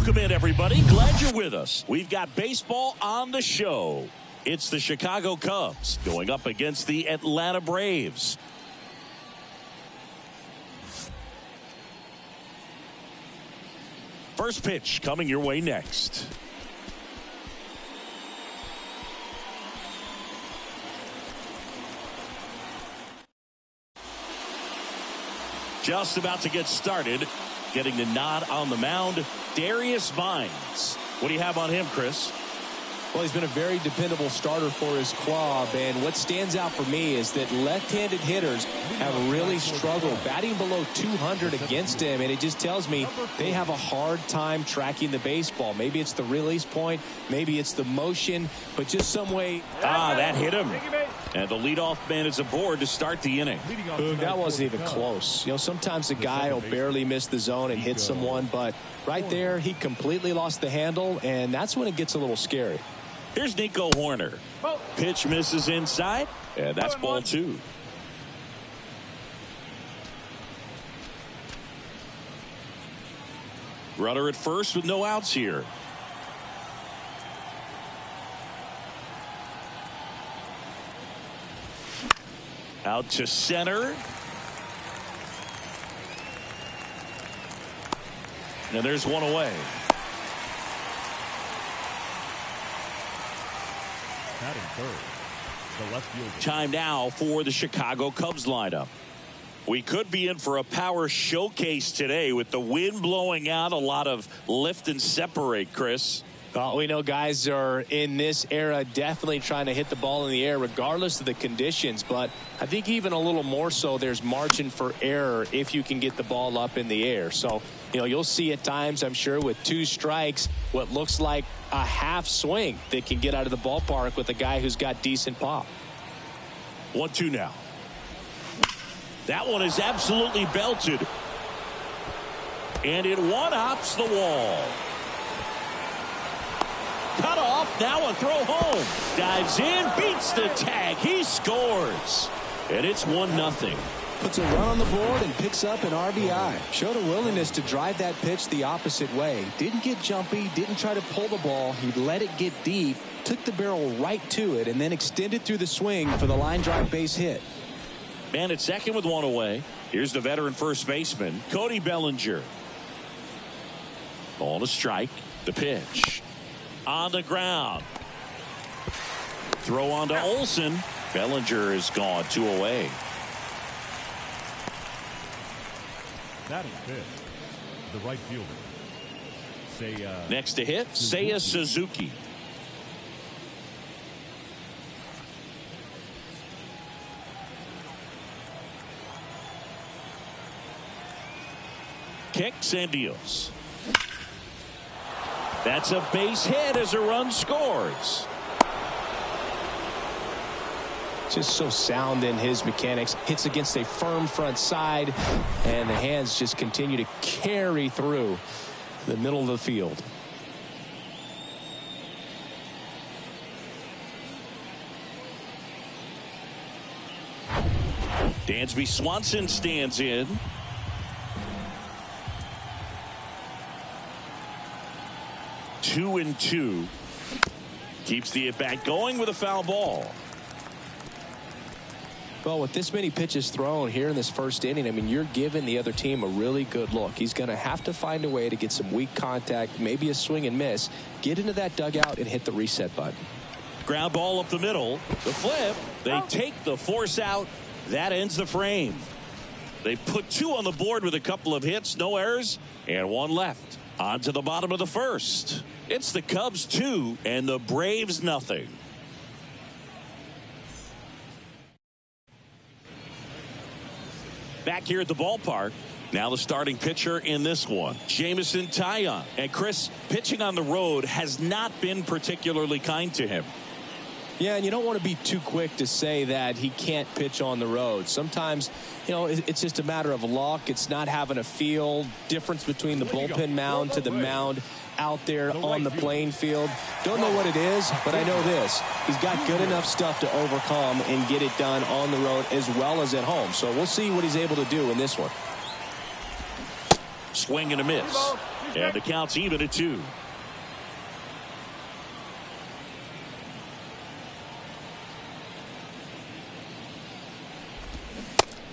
Welcome in, everybody. Glad you're with us. We've got baseball on the show. It's the Chicago Cubs going up against the Atlanta Braves. First pitch coming your way next. Just about to get started. Getting the nod on the mound, Darius Vines. What do you have on him, Chris? Well, he's been a very dependable starter for his club, and what stands out for me is that left-handed hitters have really struggled batting below 200 against him, and it just tells me they have a hard time tracking the baseball. Maybe it's the release point, maybe it's the motion, but just some way. That hit him. And the leadoff man is aboard to start the inning. Boom, that wasn't even close. You know, sometimes a guy will barely miss the zone and hit someone, but right there, he completely lost the handle, and that's when it gets a little scary. Here's Nico Horner. Pitch misses inside, and that's ball 2. Runner at first with no outs here. Out to center. And there's one away. The left fielder. Time now for the Chicago Cubs lineup. We could be in for a power showcase today with the wind blowing out, a lot of lift and separate, Chris. We know guys are in this era definitely trying to hit the ball in the air regardless of the conditions, but I think even a little more so there's margin for error if you can get the ball up in the air. So, you know, you'll see at times, I'm sure, with 2 strikes, what looks like a half swing that can get out of the ballpark with a guy who's got decent pop. 1-2 now. That one is absolutely belted. And it one-hops the wall. Cut off, now a throw home. Dives in, beats the tag. He scores. And it's 1-0. Puts a run on the board and picks up an RBI. Showed a willingness to drive that pitch the opposite way. Didn't get jumpy, didn't try to pull the ball. He let it get deep, took the barrel right to it, and then extended through the swing for the line drive base hit. Man at second with 1 away. Here's the veteran first baseman, Cody Bellinger. Ball to strike. The pitch. On the ground. Throw on to Olsen. Bellinger is gone, 2 away. That is fifth. The right fielder. Next to hit, Seiya Suzuki. Kicks and deals. That's a base hit as a run scores. Just so sound in his mechanics. Hits against a firm front side, and the hands just continue to carry through the middle of the field. Dansby Swanson stands in. Two and 2. Keeps the at-bat going with a foul ball. Well, with this many pitches thrown here in this first inning, I mean, you're giving the other team a really good look. He's going to have to find a way to get some weak contact, maybe a swing and miss, get into that dugout and hit the reset button. Ground ball up the middle. The flip. They take the force out. That ends the frame. They put 2 on the board with a couple of hits, no errors, and 1 left. On to the bottom of the first. It's the Cubs 2 and the Braves nothing. Back here at the ballpark. Now the starting pitcher in this one, Jameson Taillon. And Chris, pitching on the road has not been particularly kind to him. Yeah, and you don't want to be too quick to say that he can't pitch on the road. Sometimes, you know, it's just a matter of luck. It's not having a feel. Difference between the bullpen mound to the mound out there on the playing field. Don't know what it is, but I know this. He's got good enough stuff to overcome and get it done on the road as well as at home. So we'll see what he's able to do in this one. Swing and a miss. And the count's even at 2.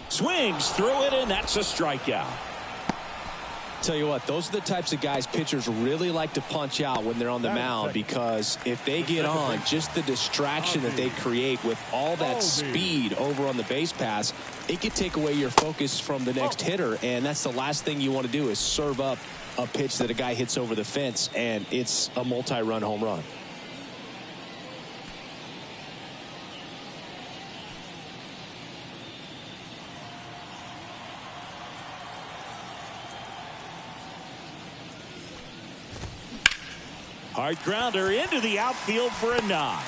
Swings through it, and that's a strikeout. Tell you what, those are the types of guys pitchers really like to punch out when they're on the mound, because if they get on, just the distraction that they create with all that speed over on the base pass, it could take away your focus from the next hitter, and that's the last thing you want to do is serve up a pitch that a guy hits over the fence, and it's a multi-run home run. Hard grounder into the outfield for a knock.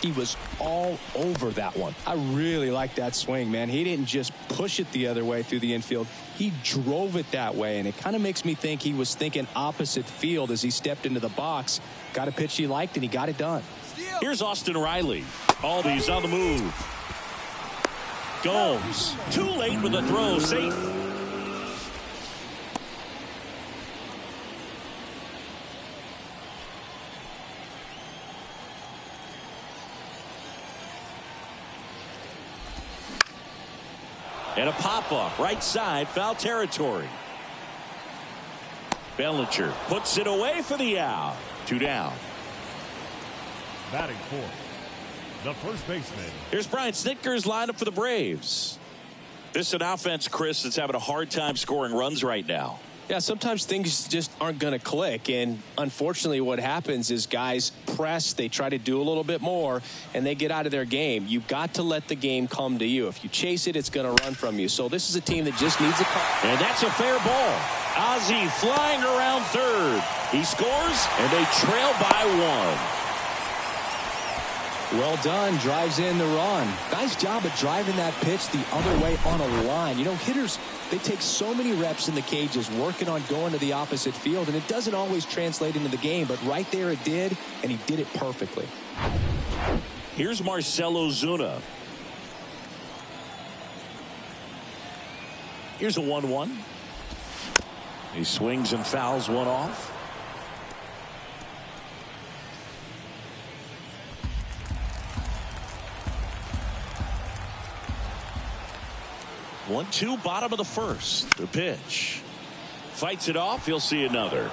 He was all over that one. I really like that swing, man. He didn't just push it the other way through the infield. He drove it that way, and it kind of makes me think he was thinking opposite field as he stepped into the box. Got a pitch he liked, and he got it done. Here's Austin Riley. Albies on the move. Gomes too late with the throw. Safe. And a pop-up, right side, foul territory. Bellinger puts it away for the out. 2 down. Batting fourth, the first baseman. Here's Brian Snitker's lineup for the Braves. This is an offense, Chris, that's having a hard time scoring runs right now. Yeah, sometimes things just aren't going to click, and unfortunately what happens is guys press, they try to do a little bit more, and they get out of their game. You've got to let the game come to you. If you chase it, it's going to run from you. So this is a team that just needs a call. And that's a fair ball. Ozzie flying around third. He scores, and they trail by 1. Well done. Drives in the run. Nice job of driving that pitch the other way on a line. You know, hitters, they take so many reps in the cages working on going to the opposite field, and it doesn't always translate into the game, but right there it did, and he did it perfectly. Here's Marcelo Zuna. Here's a 1-1. He swings and fouls one off. One-two, bottom of the first. The pitch. Fights it off. He'll see another.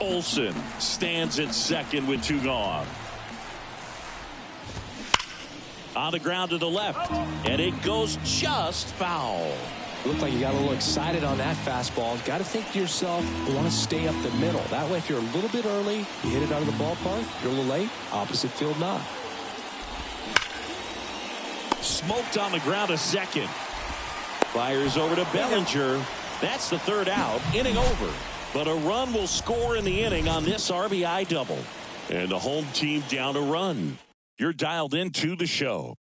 Olsen stands at second with 2 gone. On the ground to the left. And it goes just foul. Looked like you got a little excited on that fastball. Got to think to yourself, you want to stay up the middle. That way, if you're a little bit early, you hit it out of the ballpark. You're a little late, opposite field knock. Smoked on the ground to second. Fires over to Bellinger. That's the 3rd out. Inning over. But a run will score in the inning on this RBI double. And the home team down a run. You're dialed into the show.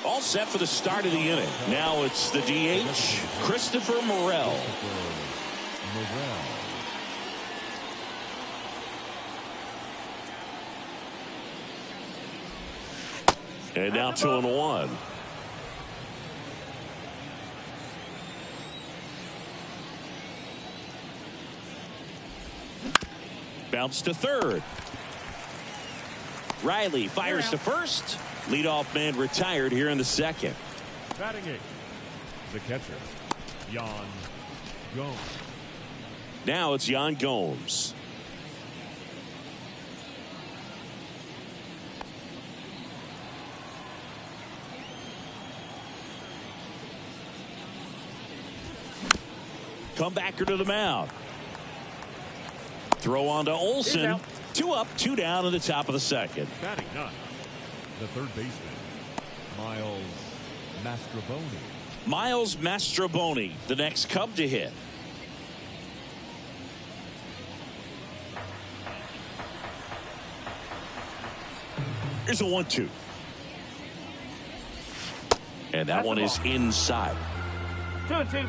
All set for the start of the inning. Now it's the DH, Christopher Morel. And now 2-1. Bounce to third. Riley fires to first. Leadoff man retired here in the second. Batting 8, the catcher, Yan Gomes. Now it's Yan Gomes. Comebacker to the mound. Throw on to Olsen. 2 up, 2 down in the top of the second. Batting 9, the third baseman, Miles Mastrobuoni. Miles Mastrobuoni, the next Cub to hit. Here's a 1-2. And that one is inside. 2-2.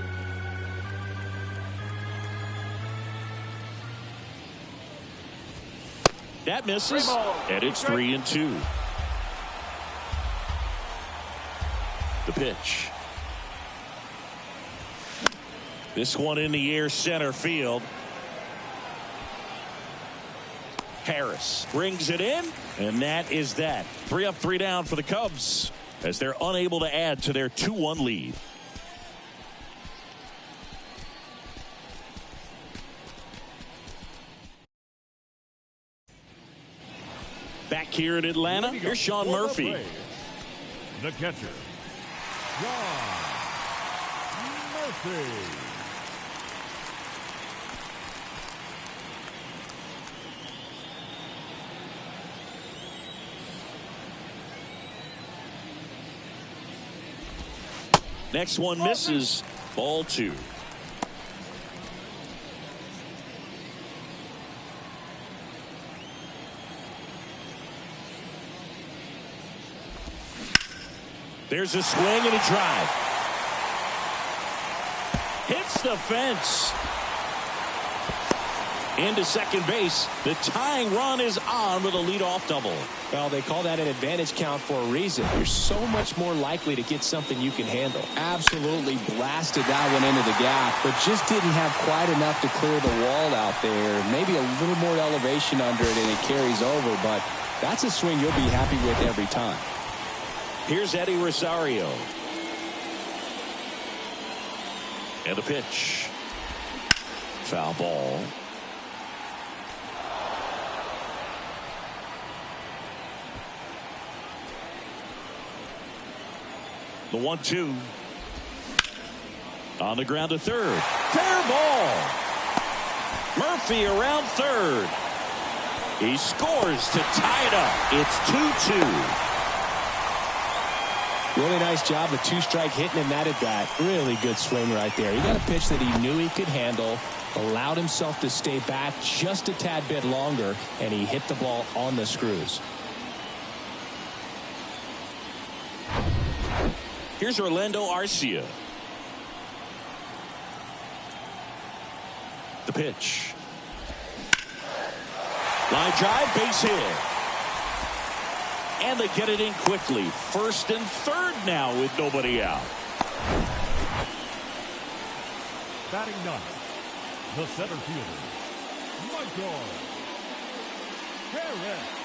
That misses, and it's 3-2. The pitch. This one in the air, center field. Harris brings it in, and that is that. 3 up, 3 down for the Cubs as they're unable to add to their 2-1 lead. Back here in Atlanta, here's Sean Murphy. The catcher, Sean Murphy. Next one misses. Ball 2. There's a swing and a drive. Hits the fence. Into second base. The tying run is on with a leadoff double. Well, they call that an advantage count for a reason. You're so much more likely to get something you can handle. Absolutely blasted that one into the gap, but just didn't have quite enough to clear the wall out there. Maybe a little more elevation under it and it carries over, but that's a swing you'll be happy with every time. Here's Eddie Rosario. And the pitch. Foul ball. The 1-2. On the ground to third. Fair ball. Murphy around third. He scores to tie it up. It's 2-2. Really nice job with 2-strike hitting him that at bat. Really good swing right there. He got a pitch that he knew he could handle, allowed himself to stay back just a tad bit longer, and he hit the ball on the screws. Here's Orlando Arcia. The pitch. Line drive, base hit. And they get it in quickly. First and third now with nobody out. Batting ninth, the center fielder, Michael Harris.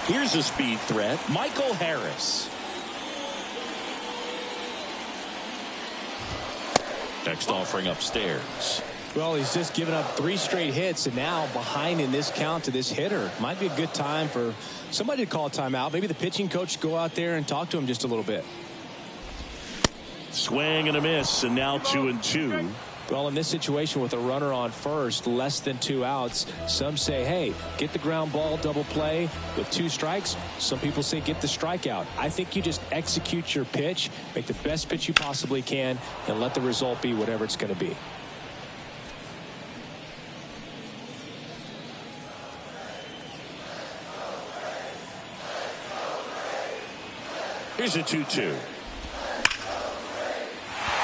Here's a speed threat, Michael Harris. Next offering upstairs. Well, he's just given up 3 straight hits, and now behind in this count to this hitter. Might be a good time for somebody to call a timeout. Maybe the pitching coach go out there and talk to him just a little bit. Swing and a miss, and now 2-2. Well, in this situation with a runner on first, less than 2 outs, some say, hey, get the ground ball, double play with 2 strikes. Some people say get the strikeout. I think you just execute your pitch, make the best pitch you possibly can, and let the result be whatever it's going to be. Here's a 2-2.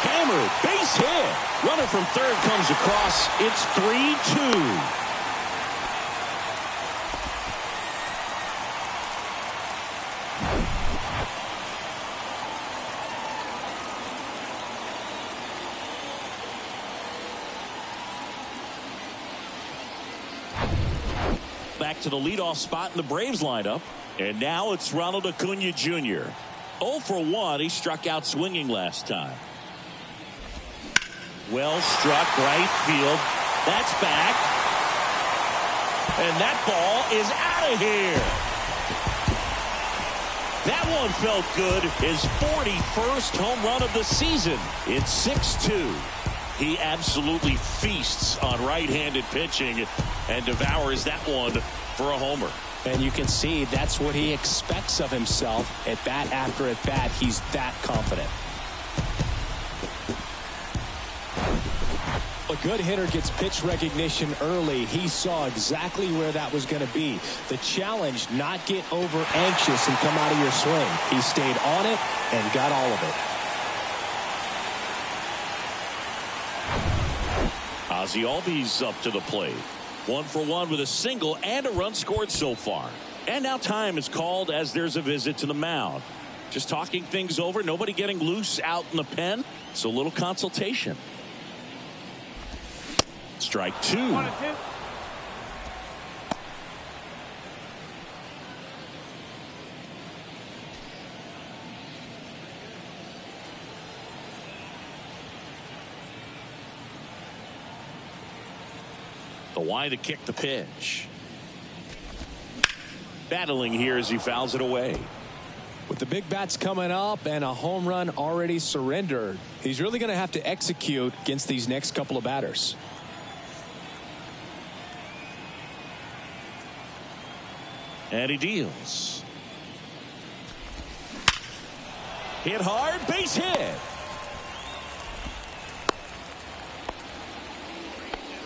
Hammered, base hit. Runner from third comes across. It's 3-2. Back to the leadoff spot in the Braves lineup. And now it's Ronald Acuna Jr. 0 for 1. He struck out swinging last time. Well struck right field. That's back. And that ball is out of here. That one felt good. His 41st home run of the season. It's 6-2. He absolutely feasts on right-handed pitching and devours that one for a homer. And you can see that's what he expects of himself at bat after at bat. He's that confident. a good hitter gets pitch recognition early. He saw exactly where that was going to be. The challenge, not get over anxious and come out of your swing. He stayed on it and got all of it. Ozzie Albies up to the plate. 1 for 1 with a single and a run scored so far. And now time is called as there's a visit to the mound. Just talking things over. Nobody getting loose out in the pen. So a little consultation. Strike 2. 1-2. The wide to kick the pitch. Battling here as he fouls it away. With the big bats coming up and a home run already surrendered, he's really going to have to execute against these next couple of batters. And he deals. Hit hard, base hit.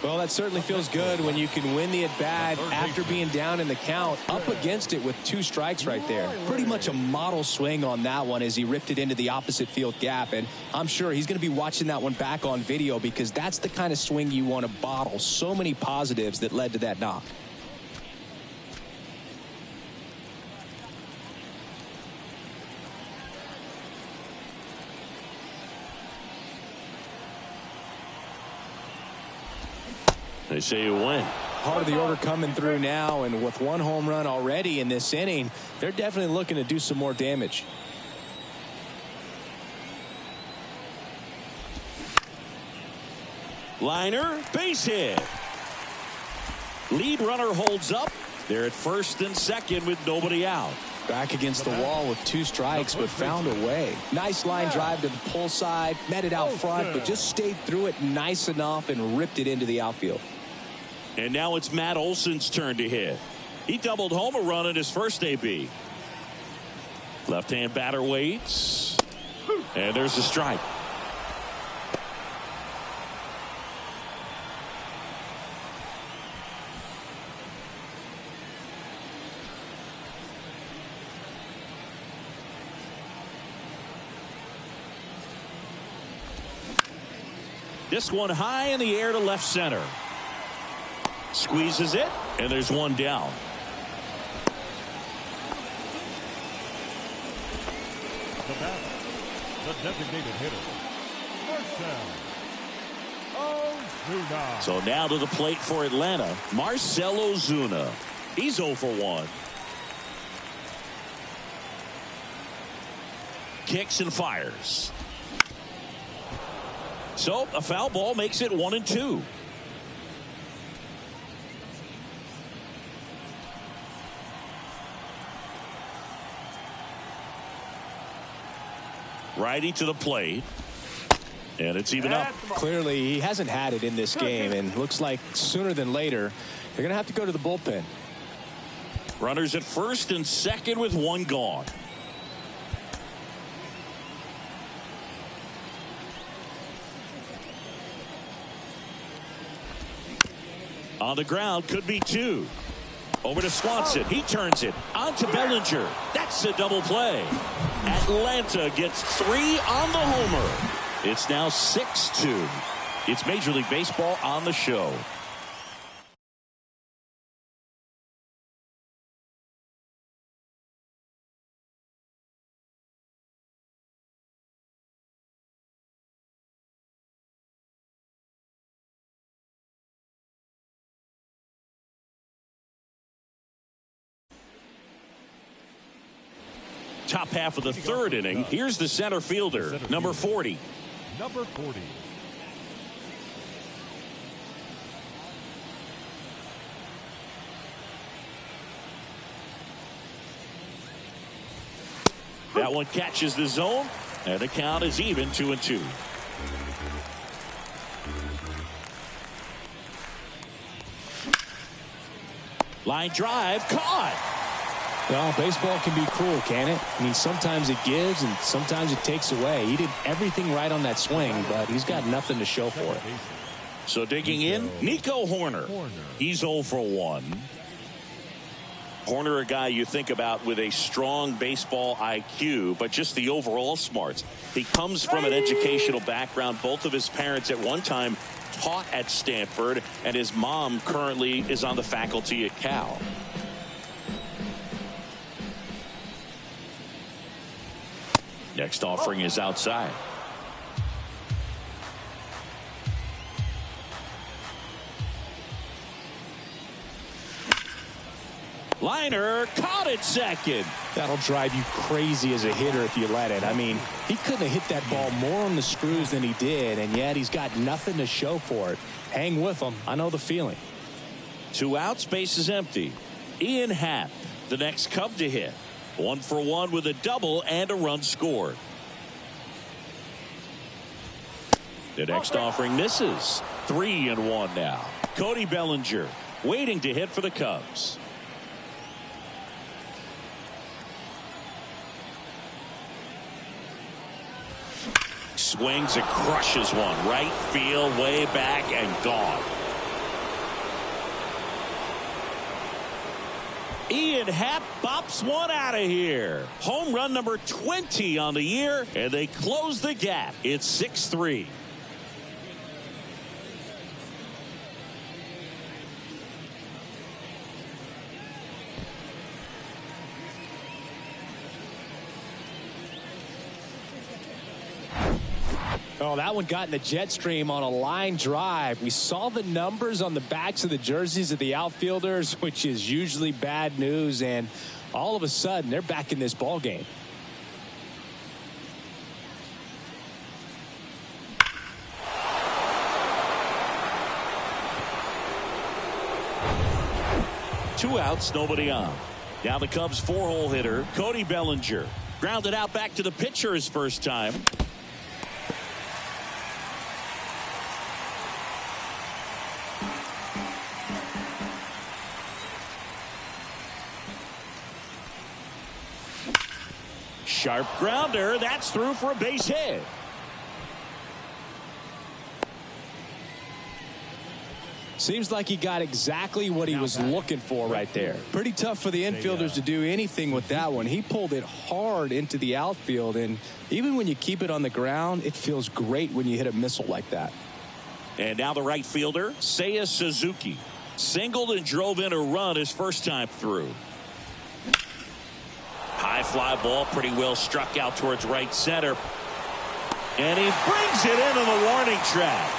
Well, that certainly feels good when you can win the at-bat after being down in the count, up against it with 2 strikes right there. Pretty much a model swing on that one as he ripped it into the opposite field gap. And I'm sure he's going to be watching that one back on video because that's the kind of swing you want to bottle. So many positives that led to that knock. They say you win. Part of the order coming through now, and with 1 home run already in this inning, they're definitely looking to do some more damage. Liner, base hit. Lead runner holds up. They're at first and second with nobody out. Back against the wall with 2 strikes, but found a way. Nice line drive to the pull side, met it out front, but just stayed through it nice enough and ripped it into the outfield. And now it's Matt Olson's turn to hit. He doubled home a run in his first AB. Left-hand batter waits. And there's a strike. This one high in the air to left center. Squeezes it, and there's one down. The batter, the designated hitter, Marcell Ozuna. So now to the plate for Atlanta, Marcell Ozuna. He's 0 for 1. Kicks and fires. So a foul ball makes it 1-2. Righty to the plate. And it's even up. Clearly, he hasn't had it in this game, and looks like sooner than later, they're going to have to go to the bullpen. Runners at first and second with 1 gone. On the ground, could be 2. Over to Swanson. He turns it onto Bellinger. That's a double play. Atlanta gets 3 on the homer. It's now 6-2. It's Major League Baseball on the show. Top half of the 3rd inning. Here's the center fielder, number 40. Number 40. That one catches the zone, and the count is even 2-2. Line drive, caught. Well, baseball can be cruel, can it? I mean, sometimes it gives and sometimes it takes away. He did everything right on that swing, but he's got nothing to show for it. So digging in, Nico Horner. He's 0 for 1. Horner, a guy you think about with a strong baseball IQ, but just the overall smarts. He comes from an educational background. Both of his parents at one time taught at Stanford, and his mom currently is on the faculty at Cal. Next offering is outside. Liner caught it second. That'll drive you crazy as a hitter if you let it. I mean, he couldn't have hit that ball more on the screws than he did, and yet he's got nothing to show for it. Hang with him. I know the feeling. 2 outs, base is empty. Ian Happ, the next Cub to hit. 1 for 1 with a double and a run scored. The next offering misses. 3-1 now. Cody Bellinger waiting to hit for the Cubs. Swings and crushes one. Right field, way back and gone. Ian Happ bops one out of here. Home run number 20 on the year, and they close the gap. It's 6-3. Oh, that one got in the jet stream on a line drive. We saw the numbers on the backs of the jerseys of the outfielders, which is usually bad news, and all of a sudden they're back in this ball game. Two outs, nobody on. Now the Cubs' 4-hole hitter, Cody Bellinger. Grounded out back to the pitcher his first time. Sharp grounder. That's through for a base hit. Seems like he got exactly what he was looking for right there. Pretty tough for the infielders to do anything with that one. He pulled it hard into the outfield, and even when you keep it on the ground, it feels great when you hit a missile like that. And now the right fielder, Seiya Suzuki. Singled and drove in a run his first time through. High fly ball, pretty well struck out towards right center. And he brings it into the warning track.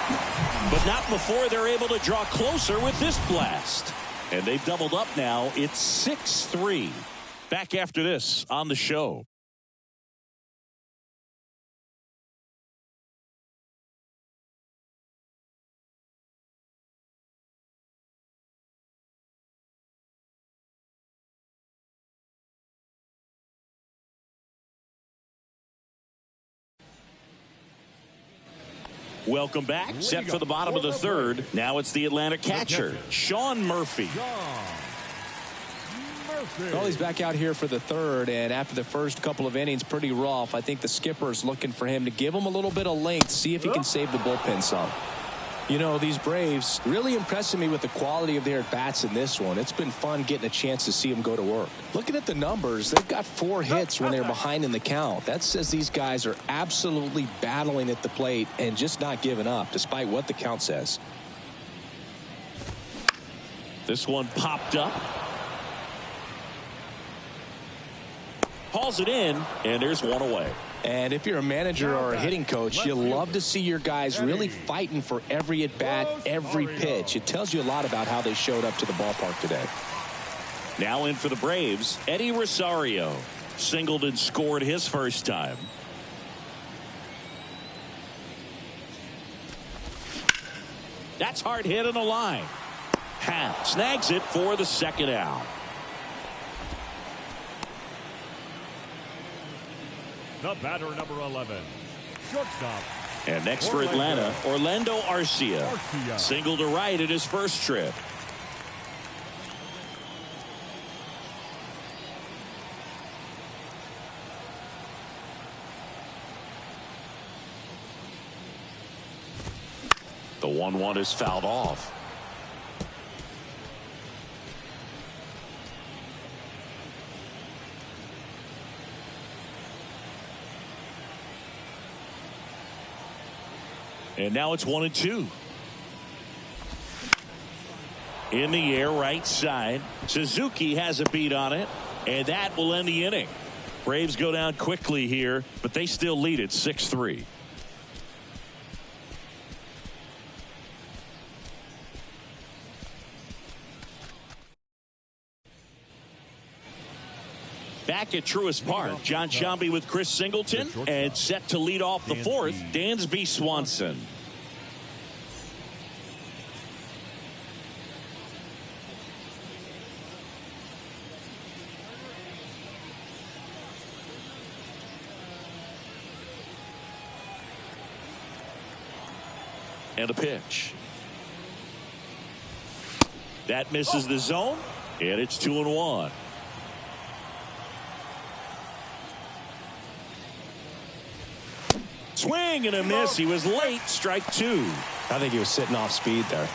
But not before they're able to draw closer with this blast. And they've doubled up now. It's 6-3. Back after this on the show. Welcome back. Set for the bottom of the third. Now it's the Atlanta catcher, Sean Murphy. Well, he's back out here for the third, and after the first couple of innings, pretty rough. I think the skipper's looking for him to give him a little bit of length, see if he can save the bullpen some. You know, these Braves really impressing me with the quality of their at-bats in this one. It's been fun getting a chance to see them go to work. Looking at the numbers, they've got 4 hits when they're behind in the count. That says these guys are absolutely battling at the plate and just not giving up, despite what the count says. This one popped up. Hauls it in, and there's one away. And if you're a manager or a hitting coach, you love to see your guys really fighting for every at-bat, every pitch. It tells you a lot about how they showed up to the ballpark today. Now in for the Braves, Eddie Rosario. Singled and scored his first time. That's hard hit in the line. Happ snags it for the second out. The batter, number 11, shortstop. And next for Atlanta, Orlando Arcia. Single to right at his first trip. The 1-1 is fouled off. And now it's 1-2. In the air, right side. Suzuki has a beat on it, and that will end the inning. Braves go down quickly here, but they still lead it 6-3. Back at Truist Park, John Sciambi with Chris Singleton, and set to lead off the fourth, Dansby Swanson. And a pitch. That misses the zone, and it's 2-1. Swing and a miss. He was late. Strike two. I think he was sitting off speed there.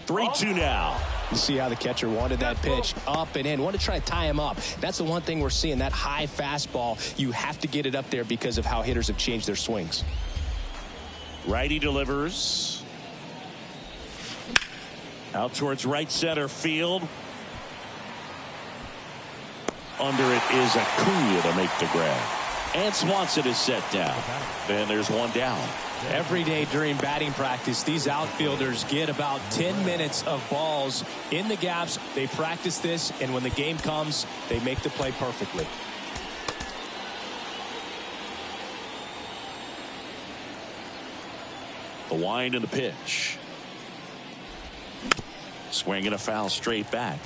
Three-two now. You see how the catcher wanted that pitch up and in. Want to try to tie him up. That's the one thing we're seeing, that high fastball. You have to get it up there because of how hitters have changed their swings. Righty delivers. Out towards right center field. Under it is Acuna to make the grab. And Swanson is set down. And there's one down. Every day during batting practice, these outfielders get about 10 minutes of balls in the gaps. They practice this, and when the game comes, they make the play perfectly. The wind and the pitch. Swing and a foul straight back.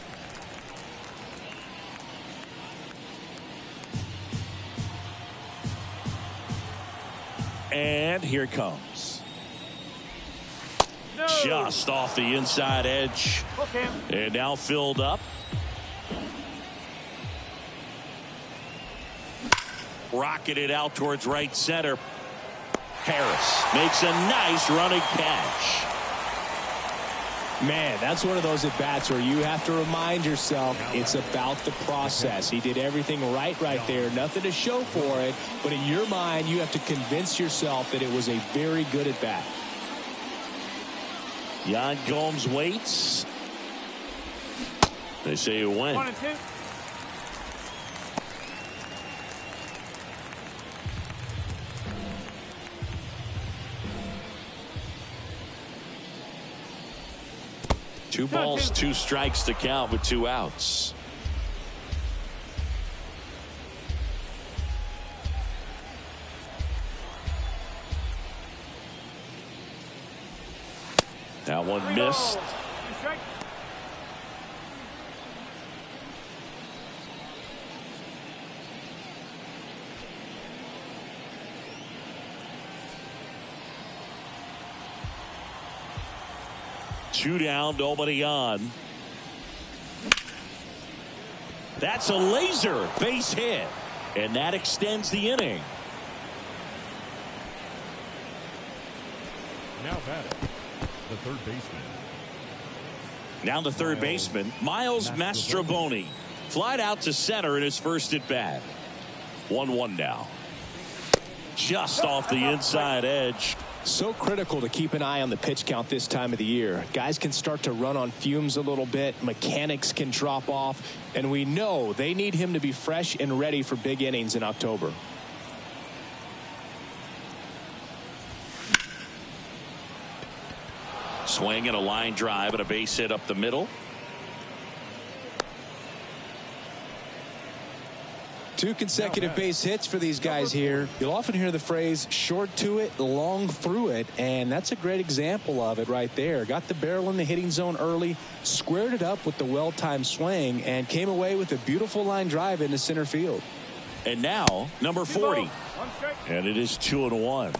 And here it comes. No. Just off the inside edge. Okay. And now filled up. Rocketed out towards right center. Harris makes a nice running catch. Man, that's one of those at-bats where you have to remind yourself it's about the process. He did everything right there. Nothing to show for it. But in your mind, you have to convince yourself that it was a very good at-bat. Yan Gomes waits. They say it went. 1-2. Two balls, two strikes to count with two outs. That one missed. Two down, nobody on. That's a laser base hit, and that extends the inning. Now batting, the third baseman. Now the third baseman, Miles Mastrobuoni, flied out to center in his first at bat. 1-1 now. Just off the inside edge. So critical to keep an eye on the pitch count this time of the year. Guys can start to run on fumes a little bit. Mechanics can drop off. And we know they need him to be fresh and ready for big innings in October. Swing and a line drive and a base hit up the middle. Two consecutive base hits for these guys here. You'll often hear the phrase short to it, long through it, and that's a great example of it right there. Got the barrel in the hitting zone early, squared it up with the well-timed swing, and came away with a beautiful line drive into center field. And now number 40, and it is 2-1.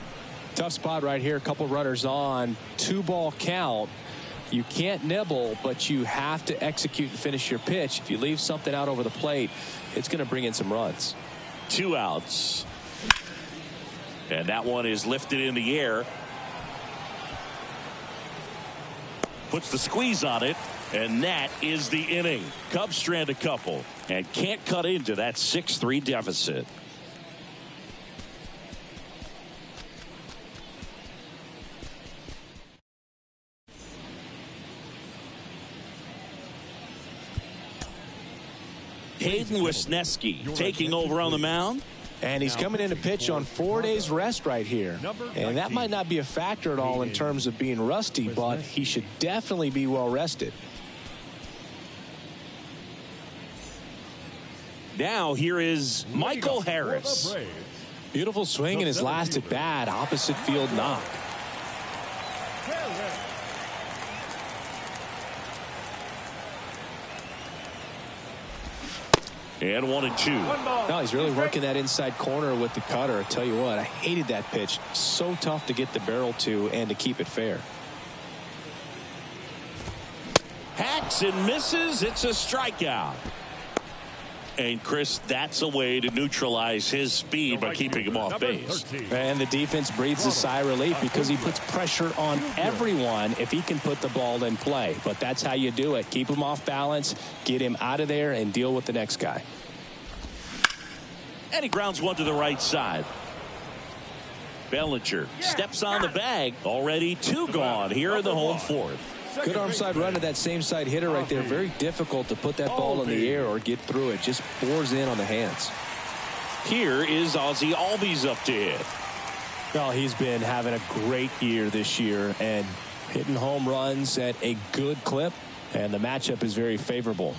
Tough spot right here. A couple runners on. 2-ball count. You can't nibble, but you have to execute and finish your pitch. If you leave something out over the plate, it's going to bring in some runs. 2 outs. And that one is lifted in the air. Puts the squeeze on it, and that is the inning. Cubs strand a couple and can't cut into that 6-3 deficit. Hayden Wisniewski taking over on the mound. And he's coming in to pitch on 4 days rest right here. And that might not be a factor at all in terms of being rusty, but he should definitely be well rested. Now here is Michael Harris. Beautiful swing in his last at bat, opposite field knock. And 1-2. No, he's really working that inside corner with the cutter. I tell you what, I hated that pitch. So tough to get the barrel to and to keep it fair. Hacks and misses. It's a strikeout. And Chris, that's a way to neutralize his speed by keeping him off base. And the defense breathes a sigh of relief because he puts pressure on everyone if he can put the ball in play. But that's how you do it. Keep him off balance, get him out of there, and deal with the next guy. And he grounds one to the right side. Bellinger steps on the bag. Already 2 gone here in the home 4th. Good arm side run to that same side hitter right there. Very difficult to put that ball in the air or get through it. Just bores in on the hands. Here is Ozzie Albies up to hit. Well, he's been having a great year this year and hitting home runs at a good clip. And the matchup is very favorable.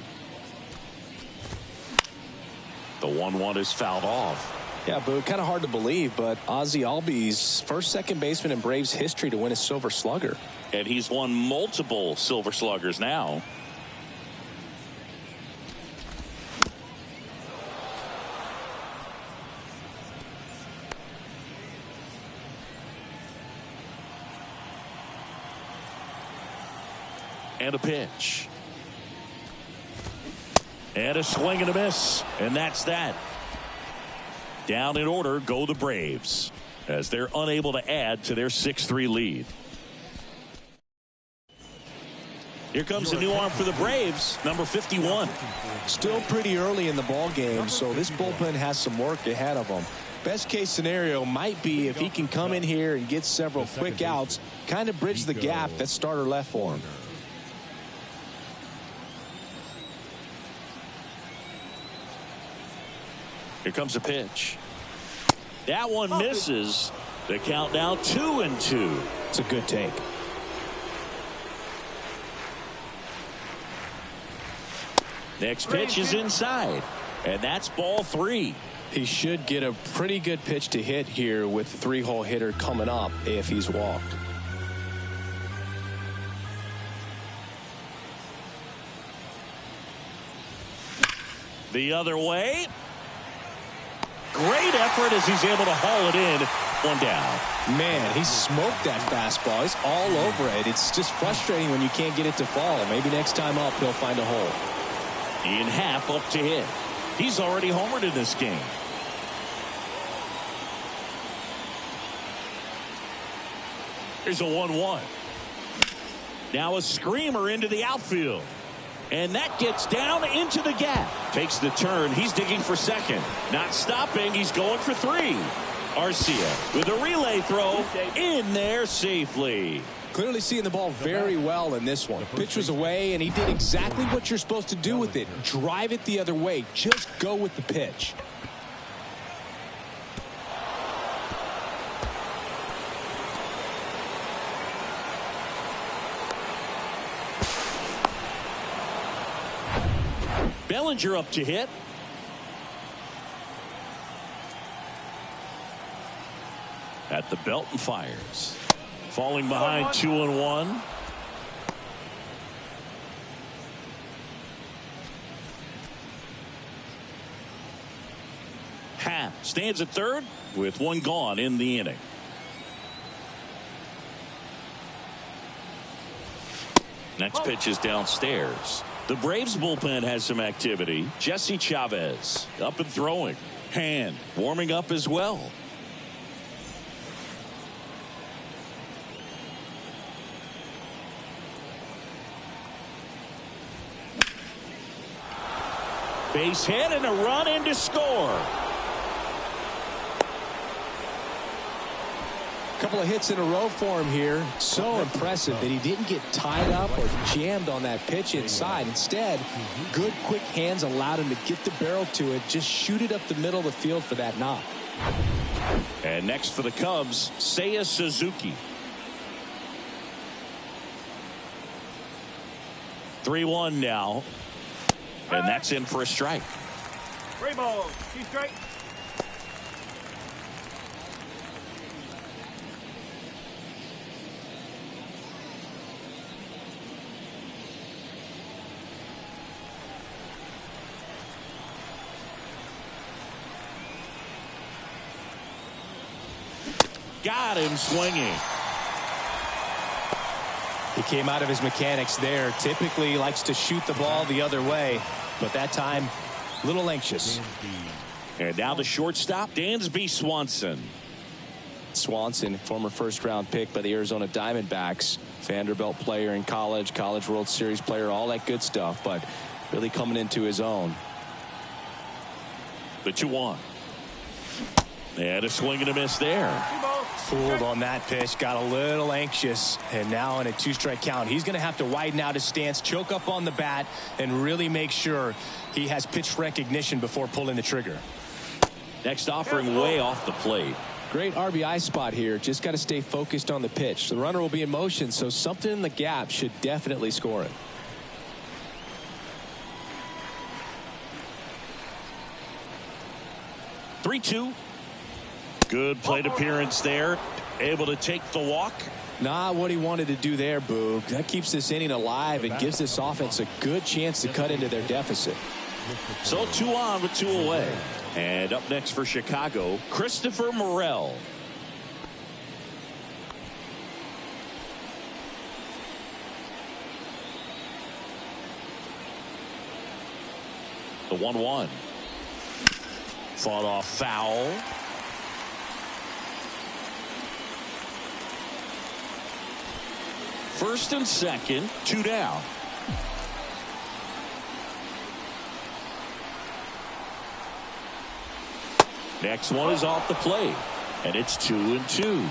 The 1-1 is fouled off. Yeah, but kind of hard to believe, but Ozzie Albies, first second baseman in Braves history to win a Silver Slugger. And he's won multiple Silver Sluggers now. And a pitch. And a swing and a miss. And that's that. Down in order go the Braves as they're unable to add to their 6-3 lead. Here comes a new arm for the Braves, number 51. Still pretty early in the ball game, so this bullpen has some work ahead of them. Best case scenario might be if he can come in here and get several quick outs, kind of bridge the gap that starter left for him. Here comes a pitch. That one misses. The count now 2-2. It's a good take. Next pitch is inside, and that's ball 3. He should get a pretty good pitch to hit here with the 3-hole hitter coming up if he's walked. The other way. Great effort as he's able to haul it in. 1 down. Man, he smoked that fastball. He's all over it. It's just frustrating when you can't get it to fall. Maybe next time up he'll find a hole. Ian Happ up to hit. He's already homered in this game. Here's a 1-1. Now a screamer into the outfield. And that gets down into the gap. Takes the turn. He's digging for second. Not stopping. He's going for 3. Arcia with a relay throw in there safely. Clearly seeing the ball very well in this one. Pitch was away, and he did exactly what you're supposed to do with it. Drive it the other way. Just go with the pitch. Bellinger up to hit. At the belt and fires. Falling behind 2-1. Happ stands at third with 1 gone in the inning. Next pitch is downstairs. The Braves bullpen has some activity. Jesse Chavez up and throwing. Hand warming up as well. Base hit and a run in to score. Couple of hits in a row for him here. So impressive that he didn't get tied up or jammed on that pitch inside. Instead, good quick hands allowed him to get the barrel to it, just shoot it up the middle of the field for that knock. And next for the Cubs, Seiya Suzuki. 3-1 now. And that's in for a strike. 3 balls, 2 strikes. Got him swinging. He came out of his mechanics there. Typically he likes to shoot the ball the other way, but that time a little anxious. And now the shortstop, Dansby Swanson. Swanson, former first-round pick by the Arizona Diamondbacks, Vanderbilt player in college, College World Series player, all that good stuff, but really coming into his own. The 2-1. And a swing and a miss there. Fooled on that pitch, got a little anxious, and now in a 2-strike count, he's going to have to widen out his stance, choke up on the bat, and really make sure he has pitch recognition before pulling the trigger. Next offering way off the plate. Great RBI spot here. Just got to stay focused on the pitch. The runner will be in motion, so something in the gap should definitely score it. Three-two. Good plate appearance there. Able to take the walk. Not what he wanted to do there, Boog. That keeps this inning alive and gives this offense a good chance to cut into their deficit. So 2 on with 2 away. And up next for Chicago, Christopher Morel. The 1-1. Fought off foul. First and second, 2 down. Next one is off the plate, and it's 2-2.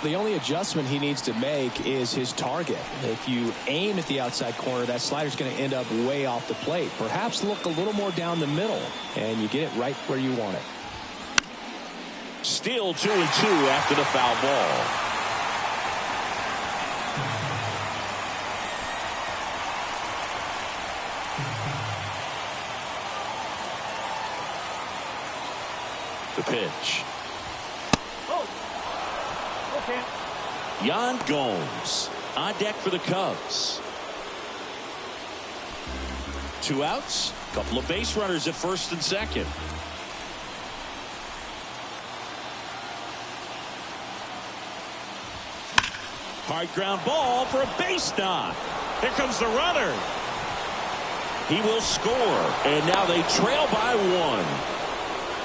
The only adjustment he needs to make is his target. If you aim at the outside corner, that slider's going to end up way off the plate. Perhaps look a little more down the middle, and you get it right where you want it. Still 2-2 after the foul ball. The pitch. Yan Gomes on deck for the Cubs. 2 outs. Couple of base runners at first and second. Hard ground ball for a base knock. Here comes the runner. He will score, and now they trail by 1.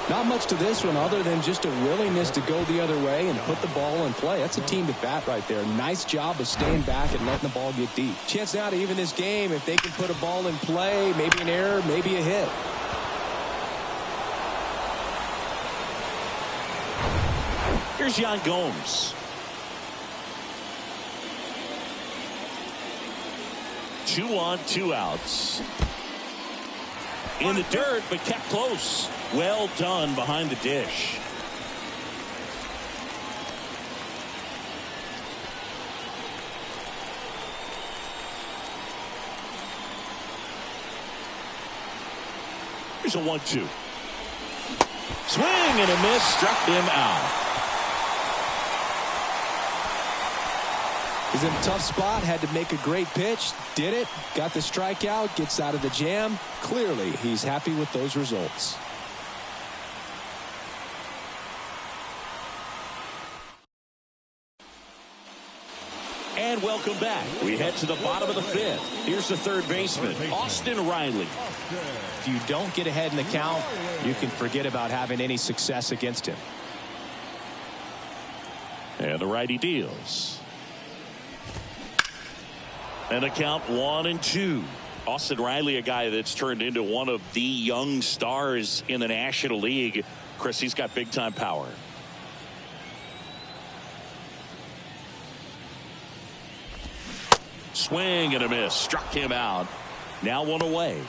Not much to this one other than just a willingness to go the other way and put the ball in play. That's a team to bat right there. Nice job of staying back and letting the ball get deep. Chance now to even this game if they can put a ball in play, maybe an error, maybe a hit. Here's Yan Gomes. 2 on, 2 outs. In the dirt, but kept close. Well done behind the dish. Here's a 1-2. Swing and a miss, struck him out. He's in a tough spot, had to make a great pitch, did it, got the strikeout, gets out of the jam. Clearly, he's happy with those results. And welcome back. We head to the bottom of the fifth. Here's the third baseman, Austin Riley. If you don't get ahead in the count, you can forget about having any success against him. And the righty deals. And a count 1-2. Austin Riley, a guy that's turned into one of the young stars in the National League. Chris, he's got big time power. Swing and a miss. Struck him out. Now one away.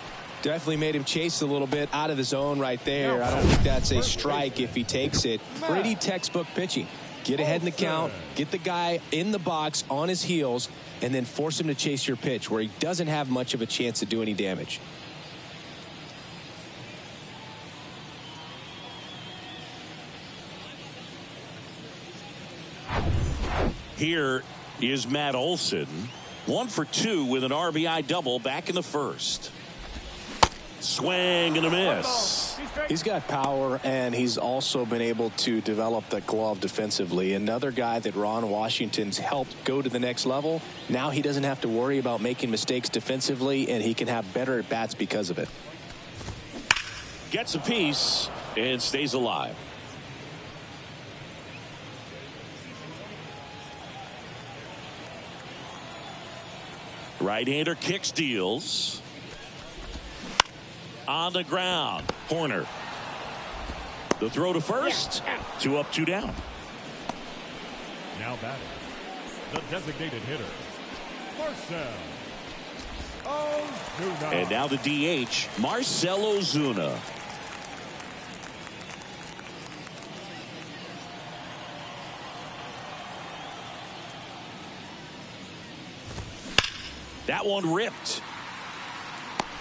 Definitely made him chase a little bit out of the zone right there. I don't think that's a strike if he takes it. Pretty textbook pitching. Get ahead in the count, get the guy in the box on his heels, and then force him to chase your pitch where he doesn't have much of a chance to do any damage. Here is Matt Olson. 1 for 2 with an RBI double back in the first. Swing and a miss. He's got power, and he's also been able to develop the glove defensively. Another guy that Ron Washington's helped go to the next level. Now he doesn't have to worry about making mistakes defensively, and he can have better at-bats because of it. Gets a piece and stays alive. Right-hander kicks, deals. On the ground, Horner. The throw to first. 2 up, 2 down. Now batting, the designated hitter, Marcell Ozuna. And now the DH, Marcell Ozuna. That one ripped.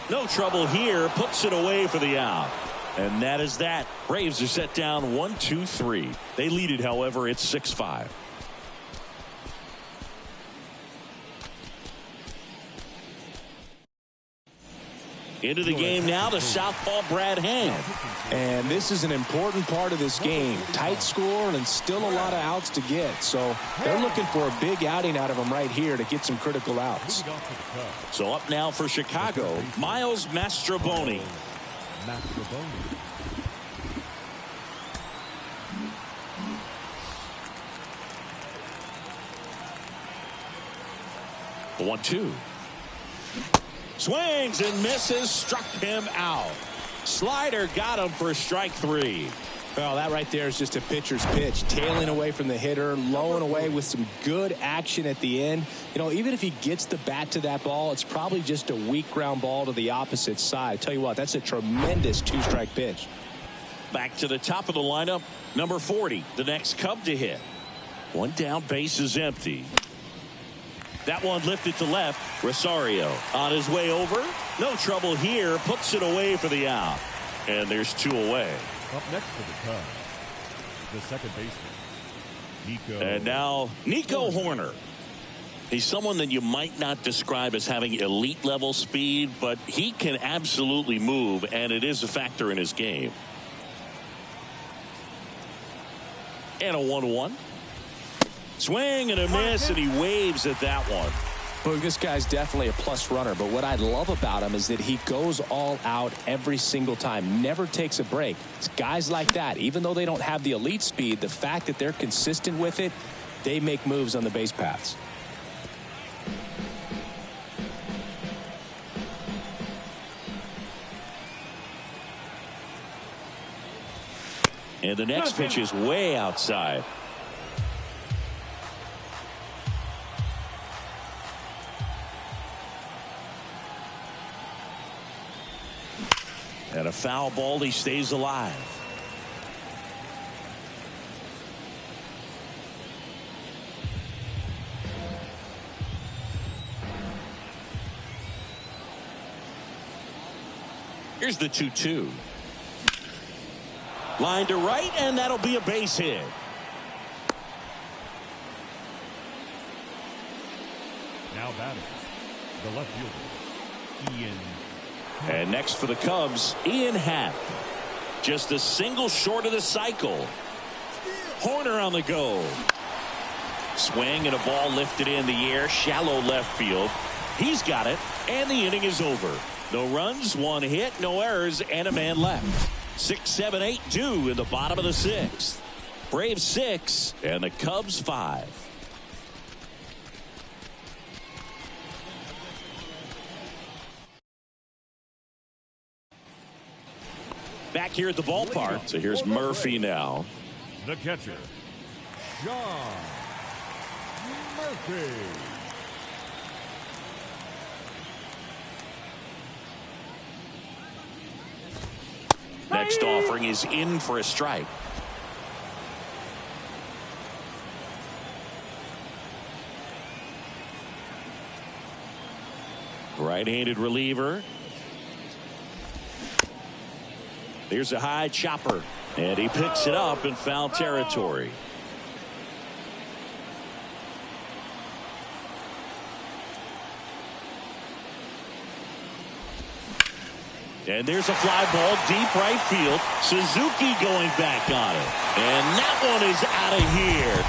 No trouble here. Puts it away for the out. And that is that. Braves are set down 1-2-3. They lead it, however. It's 6-5. Into the game now, the southpaw Brad Hand. And this is an important part of this game. Tight score and still a lot of outs to get. So they're looking for a big outing out of him right here to get some critical outs. So up now for Chicago, Miles Mastrobuoni. The 1-2. Swings and misses, struck him out. Slider got him for strike 3. Well, that right there is just a pitcher's pitch. Tailing away from the hitter, low and away with some good action at the end. You know, even if he gets the bat to that ball, it's probably just a weak ground ball to the opposite side. Tell you what, that's a tremendous 2-strike pitch. Back to the top of the lineup, number 40, the next Cub to hit. One down, base is empty. That one lifted to left. Rosario on his way over. No trouble here. Puts it away for the out. And there's 2 away. Up next for the Cubs, the second baseman, Nico. And now Nico Horner. He's someone that you might not describe as having elite level speed, but he can absolutely move, and it is a factor in his game. And a 1-1. Swing and a miss, and he waves at that one. Well, this guy's definitely a plus runner, but what I love about him is that he goes all out every single time, never takes a break. It's guys like that, even though they don't have the elite speed, the fact that they're consistent with it, they make moves on the base paths. And the next pitch is way outside. And a foul ball, he stays alive. Here's the 2-2. Line to right, and that'll be a base hit. Now batting, the left fielder, Ian. And next for the Cubs, Ian Happ. Just a single short of the cycle. Horner on the go. Swing and a ball lifted in the air, shallow left field. He's got it, and the inning is over. No runs, one hit, no errors, and a man left. 6, 7, 8 due in the bottom of the 6th. Braves 6 and the Cubs 5. Back here at the ballpark. So here's Murphy now. The catcher, John Murphy. Next offering is in for a strike. Right-handed reliever. There's a high chopper, and he picks it up in foul territory. And there's a fly ball deep right field. Suzuki going back on it. And that one is out of here.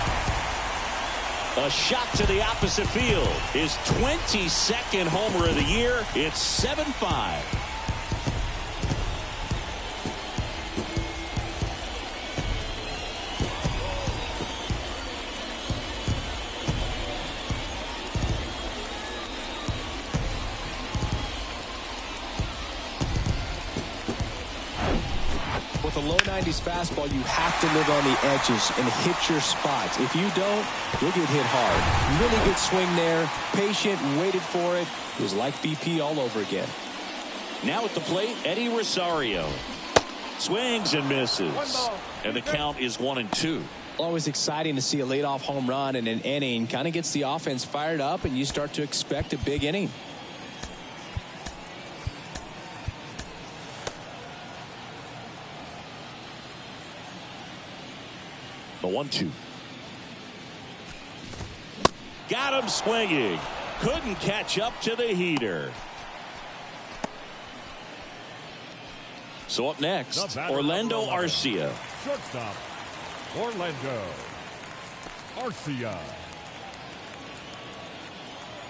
A shot to the opposite field. His 22nd homer of the year. It's 7-5. With a low 90s fastball, you have to live on the edges and hit your spots. If you don't, you'll get hit hard. Really good swing there. Patient, waited for it. It was like BP all over again. Now at the plate, Eddie Rosario. Swings and misses. And the count is 1-2. Always exciting to see a leadoff home run in an inning. Kind of gets the offense fired up, and you start to expect a big inning. The 1-2. Got him swinging. Couldn't catch up to the heater. So up next, Orlando Arcia. Shortstop, Orlando Arcia.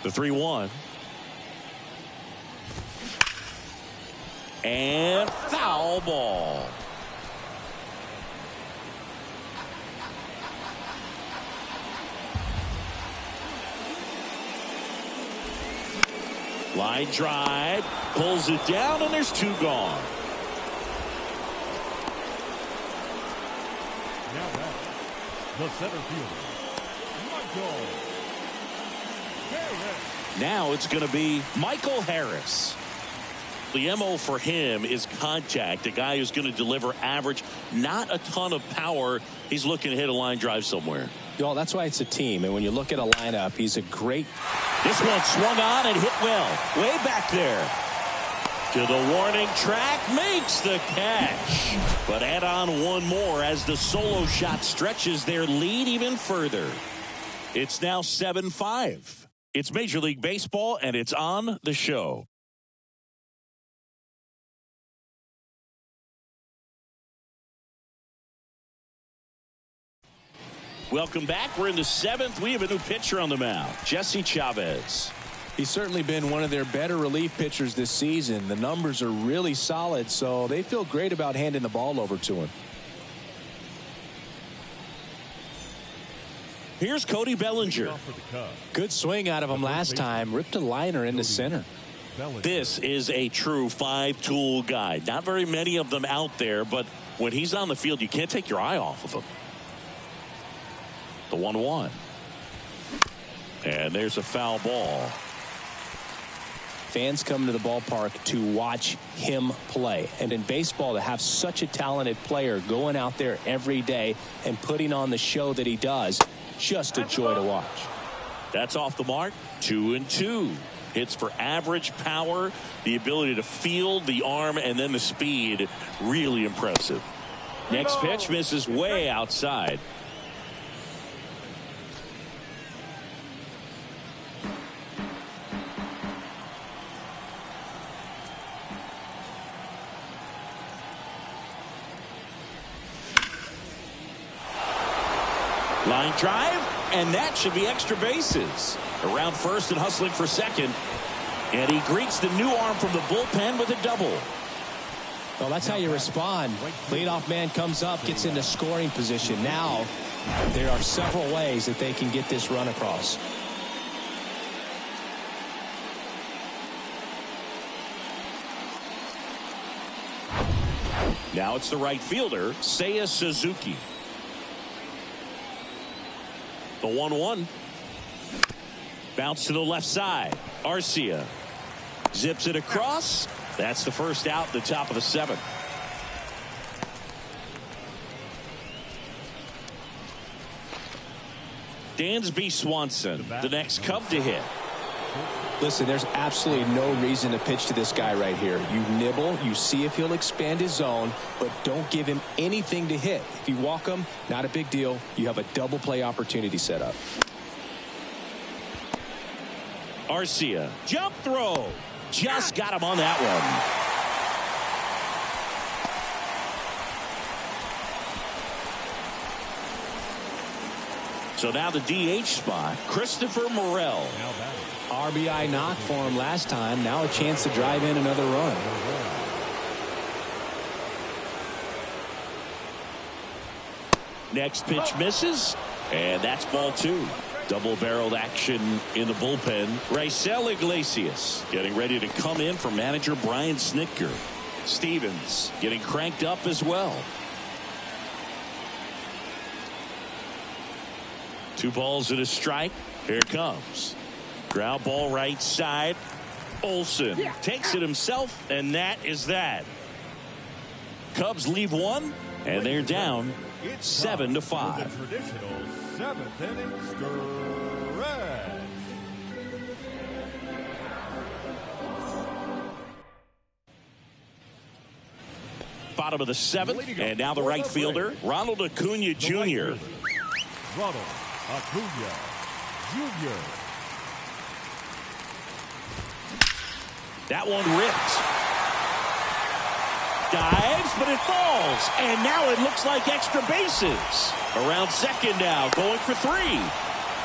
The 3-1. And foul ball. Line drive, pulls it down, and there's 2 gone. Now back, the center fielder, Michael Harris. Now it's going to be Michael Harris. The MO for him is contact. A guy who's going to deliver average, not a ton of power. He's looking to hit a line drive somewhere. Y'all, that's why it's a team. And when you look at a lineup, he's a great. This one swung on and hit well. Way back there. To the warning track. Makes the catch. But add on one more as the solo shot stretches their lead even further. It's now 7-5. It's Major League Baseball, and it's on the show. Welcome back. We're in the 7th. We have a new pitcher on the mound, Jesse Chavez. He's certainly been one of their better relief pitchers this season. The numbers are really solid, so they feel great about handing the ball over to him. Here's Cody Bellinger. Good swing out of him last time. Ripped a liner into center. This is a true 5-tool guy. Not very many of them out there, but when he's on the field, you can't take your eye off of him. The 1-1. And there's a foul ball. Fans come to the ballpark to watch him play. And in baseball, to have such a talented player going out there every day and putting on the show that he does, just a joy to watch. That's off the mark. 2-2. Hits for average power, the ability to field, the arm, and then the speed. Really impressive. Next pitch misses way outside. Line drive, and that should be extra bases. Around first and hustling for second. And he greets the new arm from the bullpen with a double. Well, that's how you respond. Leadoff man comes up, gets into scoring position. Now, there are several ways that they can get this run across. Now it's the right fielder, Seiya Suzuki. The 1-1. Bounce to the left side. Arcia zips it across. That's the first out, the top of the 7th. Dansby Swanson, the next Cub to hit. Listen, there's absolutely no reason to pitch to this guy right here. You nibble, you see if he'll expand his zone, but don't give him anything to hit. If you walk him, not a big deal. You have a double play opportunity set up. Arcia, jump throw. Just got him on that one. So now the DH spot, Christopher Morel. RBI knock for him last time. Now a chance to drive in another run. Next pitch misses, and that's ball 2. Double-barreled action in the bullpen. Raisel Iglesias getting ready to come in for manager Brian Snitker. Stevens getting cranked up as well. 2 balls and a strike. Here it comes. Ground ball right side. Olsen takes it himself, and that is that. Cubs leave 1, and they're down 7-5. Traditional 7th inning stretch. Bottom of the 7th, and now the right fielder, Ronald Acuna Jr. Ronald Acuna Jr. That one ripped. Dives, but it falls. And now it looks like extra bases. Around second now, going for 3.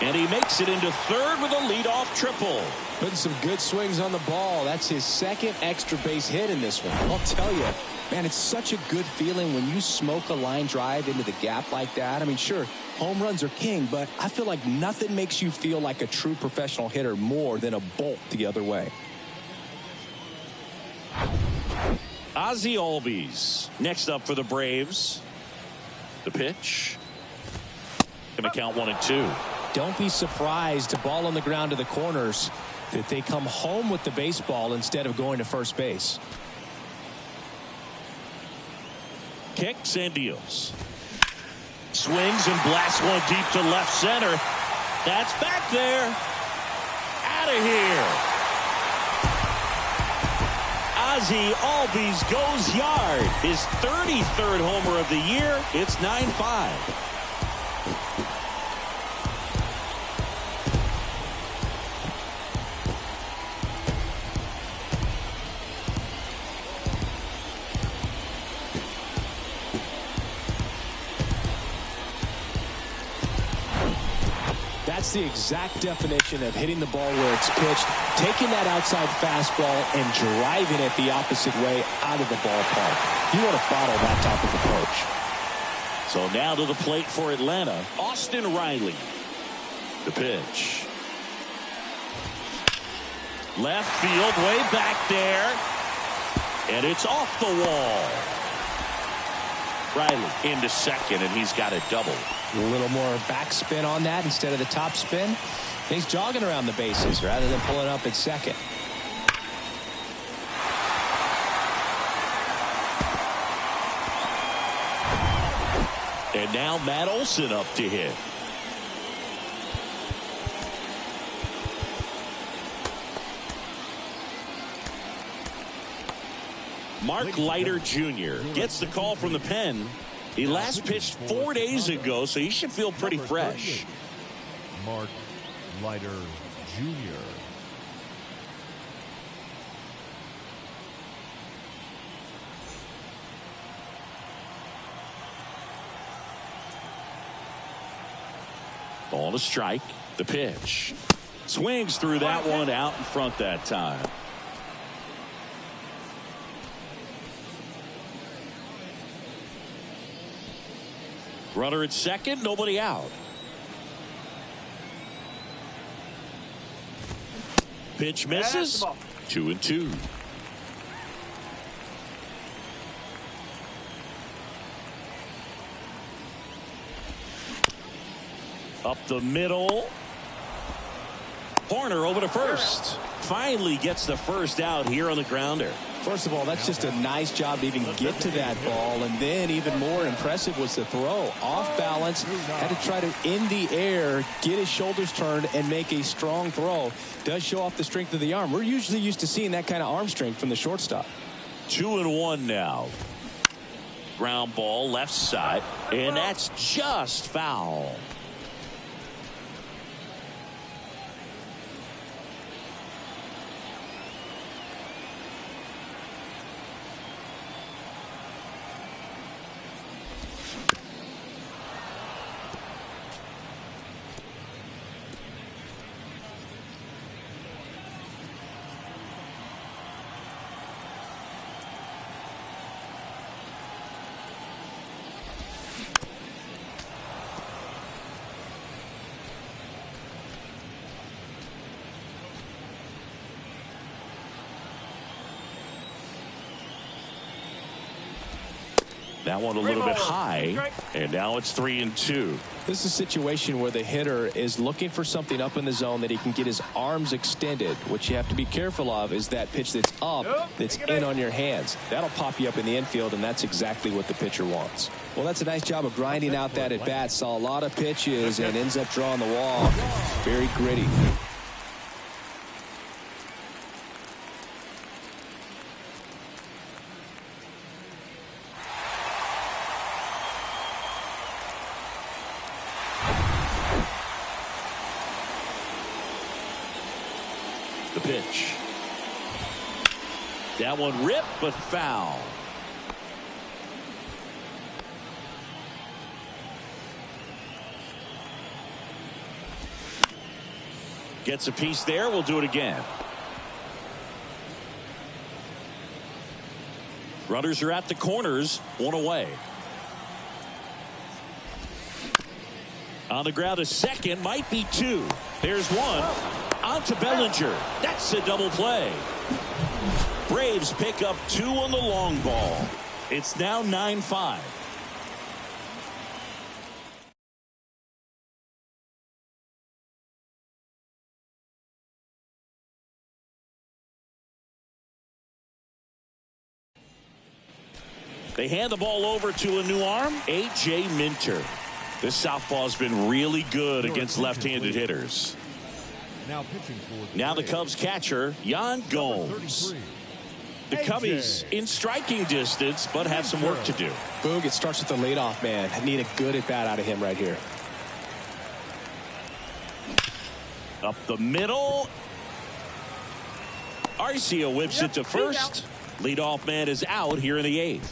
And he makes it into third with a leadoff triple. Putting some good swings on the ball. That's his 2nd extra base hit in this one. I'll tell you, man, it's such a good feeling when you smoke a line drive into the gap like that. I mean, sure, home runs are king, but I feel like nothing makes you feel like a true professional hitter more than a bolt the other way. Ozzie Albies next up for the Braves. The pitch. Going to count 1 and 2. Don't be surprised to ball on the ground to the corners that they come home with the baseball instead of going to first base. Kicks and deals. Swings and blasts one deep to left center. That's back there. Out of here. Ozzie Albies goes yard. His 33rd homer of the year. It's 9-5. That's the exact definition of hitting the ball where it's pitched, taking that outside fastball and driving it the opposite way out of the ballpark. You want to bottle that type of approach. So now to the plate for Atlanta, Austin Riley. The pitch. Left field, way back there. And it's off the wall. Riley into second, and he's got a double. A little more backspin on that instead of the top spin. He's jogging around the bases rather than pulling up at second. And now Matt Olson up to hit. Mark Leiter Jr. gets the call from the pen. He last pitched 4 days ago, so he should feel pretty fresh. Mark Leiter Jr. On Called a strike. The pitch. Swings through that one out in front that time. Runner at second, nobody out. Pitch misses. 2-2. Up the middle. Horner over to first. Finally gets the first out here on the grounder. First of all, that's just a nice job to even get to that ball. And then even more impressive was the throw. Off balance, had to try to, in the air, get his shoulders turned and make a strong throw. Does show off the strength of the arm. We're usually used to seeing that kind of arm strength from the shortstop. 2-1 now. Ground ball left side. And that's just foul. That one a little bit high, and now it's 3-2. This is a situation where the hitter is looking for something up in the zone that he can get his arms extended. What you have to be careful of is that pitch that's up, that's in on your hands. That'll pop you up in the infield, and that's exactly what the pitcher wants. Well, that's a nice job of grinding out that at bat. Saw a lot of pitches and ends up drawing the wall. Very gritty. The pitch. That one ripped, but foul. Gets a piece there. We'll do it again. Runners are at the corners. One away. On the ground, a second. Might be two. There's one. On to Bellinger. That's a double play. Braves pick up 2 on the long ball. It's now 9-5. They hand the ball over to a new arm, A.J. Minter. This southpaw's been really good against left-handed hitters. Now the Cubs catcher, Yan Gomes. The Cubbies in striking distance, but have some work to do. Boog, it starts with the leadoff man. I need a good at-bat out of him right here. Up the middle. Arcia whips it to first. Leadoff man is out here in the 8th.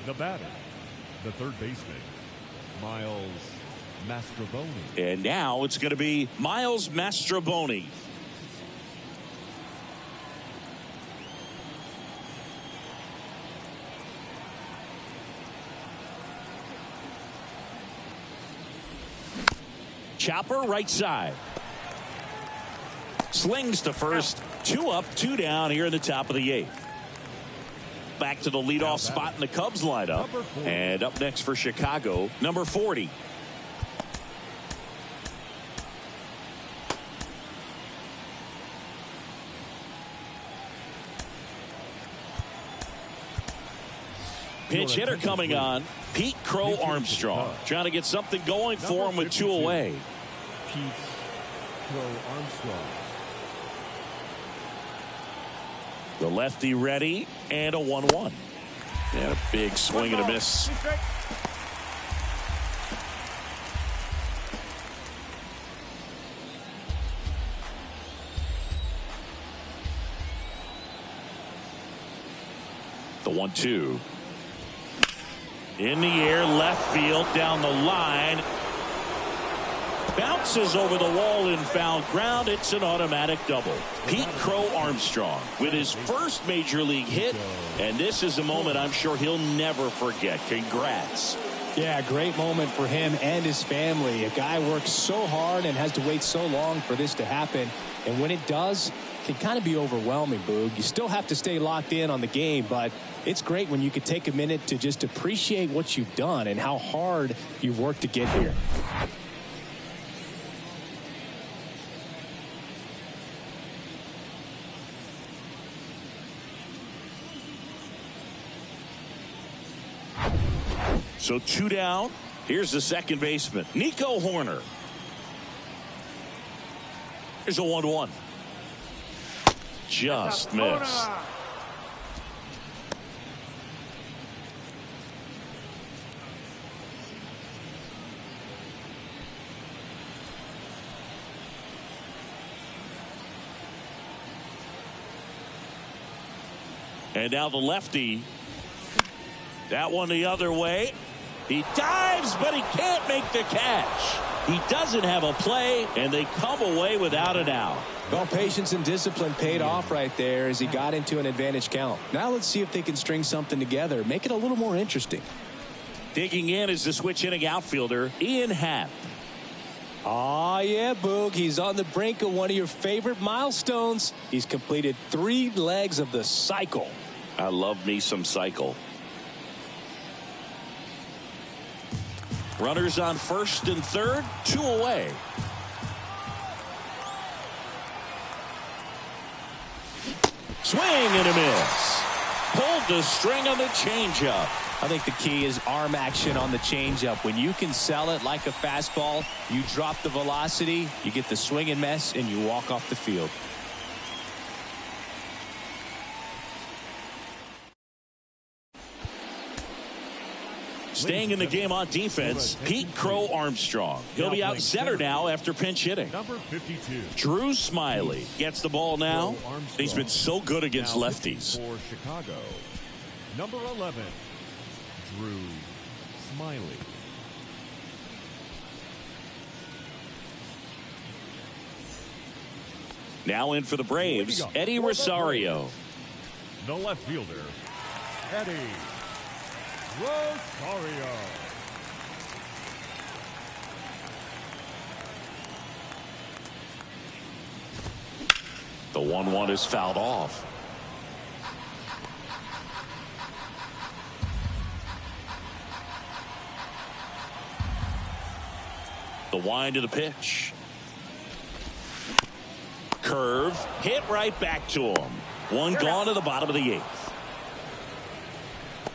The batter, the third baseman, Miles Mastrobuoni. And now it's going to be Miles Mastrobuoni. Chopper right side. Slings to first. 2 up, 2 down here in the top of the 8th. Back to the leadoff spot in the Cubs lineup. And up next for Chicago, number 40. Pinch hitter coming on, Pete Crow Armstrong. Trying to get something going for him with 2 away. Pete Crow Armstrong. The lefty ready, and a 1-1. And a big swing and a miss. The 1-2. In the air, left field, down the line. Bounces over the wall in foul ground. It's an automatic double. Pete Crow Armstrong with his first major league hit. And this is a moment I'm sure he'll never forget. Congrats. Yeah, great moment for him and his family. A guy works so hard and has to wait so long for this to happen. And when it does, it can kind of be overwhelming, Boog. You still have to stay locked in on the game, but it's great when you could take a minute to just appreciate what you've done and how hard you've worked to get here. So 2 down. Here's the second baseman, Nico Horner. Here's a 1-1. Just missed. And now the lefty. That one the other way. He dives, but he can't make the catch. He doesn't have a play, and they come away without an out. Well, patience and discipline paid off right there as he got into an advantage count. Now let's see if they can string something together, make it a little more interesting. Digging in is the switch hitting outfielder, Ian Happ. Oh, yeah, Boog. He's on the brink of one of your favorite milestones. He's completed 3 legs of the cycle. I love me some cycle. Runners on first and third, 2 away. Swing and a miss. Pulled the string on the changeup. I think the key is arm action on the changeup. When you can sell it like a fastball, you drop the velocity, you get the swing and miss, and you walk off the field. Staying in the game on defense, Pete Crow Armstrong. He'll be out center now after pinch hitting. Number 52. Drew Smiley gets the ball now. He's been so good against lefties. For Chicago, number 11, Drew Smiley. Now in for the Braves, Eddie Rosario. The left fielder, Eddie Rosario. The 1-1 is fouled off. The wind of the pitch. Curve, hit right back to him. One gone to the bottom of the 8th.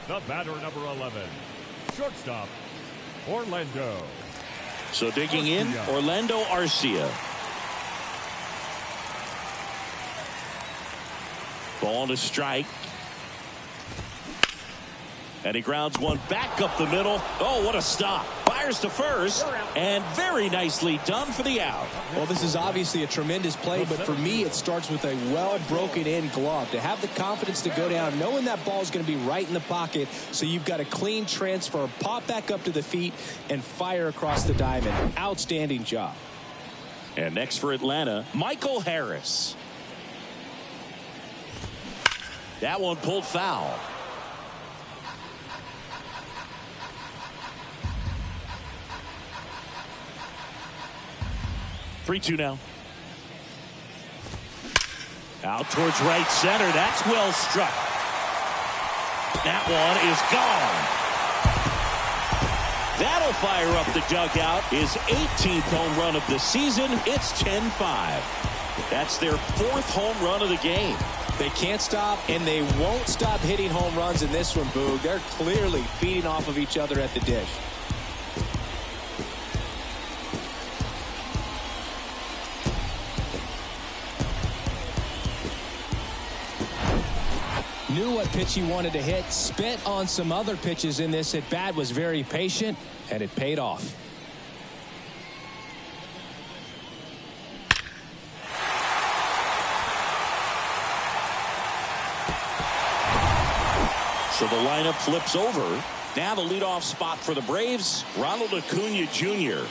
The batter, number 11, shortstop, Orlando. So digging in, Orlando Arcia. Ball to strike. And he grounds one back up the middle. Oh, what a stop. Fires to first, and very nicely done for the out. Well, this is obviously a tremendous play, but for me, it starts with a well-broken-in glove. To have the confidence to go down, knowing that ball is going to be right in the pocket, so you've got a clean transfer, pop back up to the feet, and fire across the diamond. Outstanding job. And next for Atlanta, Michael Harris. That one pulled foul. Three-two now. Out towards right center. That's well struck. That one is gone. That'll fire up the dugout. His 18th home run of the season. It's 10-5. That's their 4th home run of the game. They can't stop, and they won't stop hitting home runs in this one, Boog. They're clearly feeding off of each other at the dish. Knew what pitch he wanted to hit, spent on some other pitches in this at bat, was very patient, and it paid off. So the lineup flips over. Now the leadoff spot for the Braves, Ronald Acuna Jr.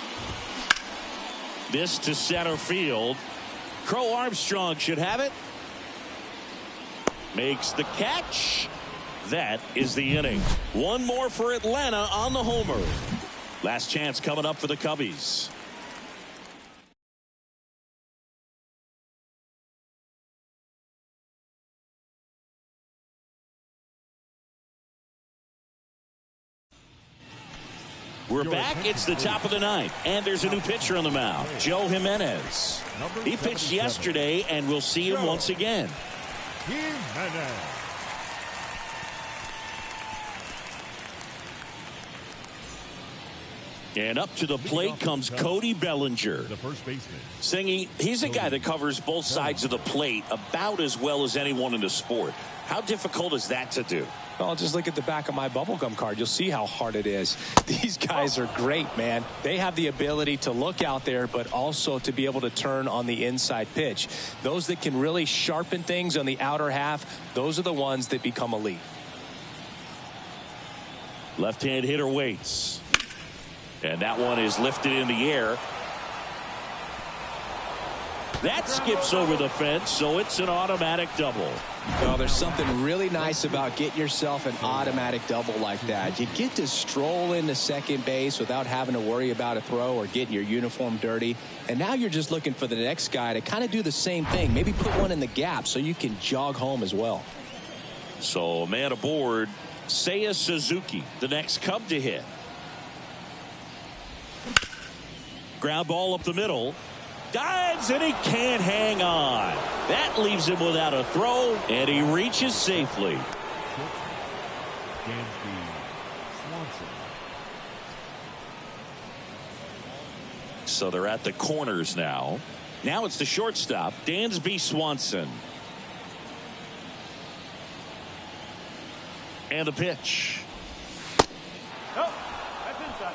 This to center field. Crow Armstrong should have it. Makes the catch. That is the inning. One more for Atlanta on the homer. Last chance coming up for the Cubbies. We're back. It's the top of the ninth, and there's a new pitcher on the mound, Joe Jimenez. He pitched yesterday, and we'll see him once again. And up to the plate comes Cody Bellinger. The first baseman. Singy, he's a guy that covers both sides of the plate about as well as anyone in the sport. How difficult is that to do? Well, just look at the back of my bubblegum card. You'll see how hard it is. These guys are great, man. They have the ability to look out there, but also to be able to turn on the inside pitch. Those that can really sharpen things on the outer half, those are the ones that become elite. Left-hand hitter waits. And that one is lifted in the air. That skips over the fence, so it's an automatic double. Well, there's something really nice about getting yourself an automatic double like that. You get to stroll into second base without having to worry about a throw or getting your uniform dirty. And now you're just looking for the next guy to kind of do the same thing. Maybe put one in the gap so you can jog home as well. So, man aboard, Seiya Suzuki, the next Cub to hit. Ground ball up the middle. Dives, and he can't hang on. That leaves him without a throw, and he reaches safely. So they're at the corners now. Now it's the shortstop, Dansby Swanson. And the pitch. Oh, that's inside.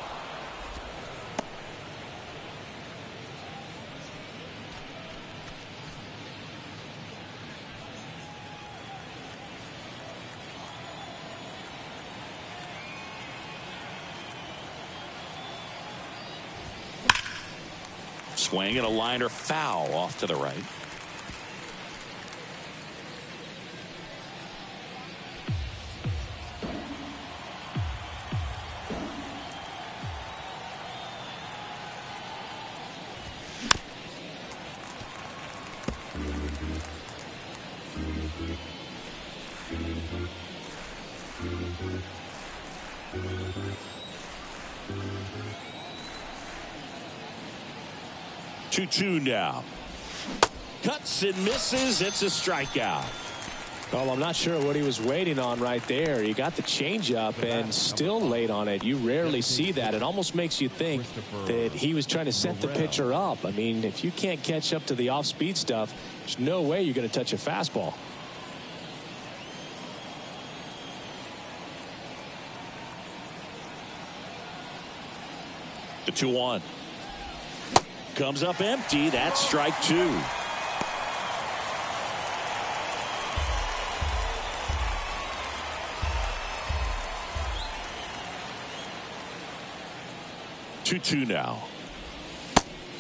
Swing and a liner foul off to the right. Two now. Cuts and misses. It's a strikeout. Well, I'm not sure what he was waiting on right there. He got the changeup and still late on it. You rarely see that. It almost makes you think that he was trying to set the pitcher up. I mean, if you can't catch up to the off-speed stuff, there's no way you're going to touch a fastball. The 2-1. Comes up empty. That's strike two. Two now.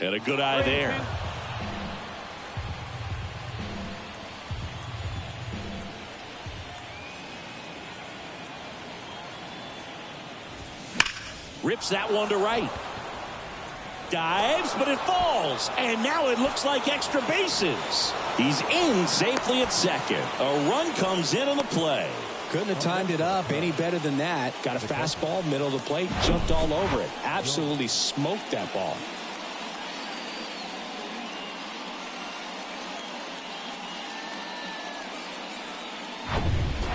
And a good eye there. Rips that one to right. Dives, but it falls, and now it looks like extra bases. He's in safely at second. A run comes in on the play. Couldn't have timed it up any better than that. Got a fastball, middle of the plate, jumped all over it. Absolutely smoked that ball.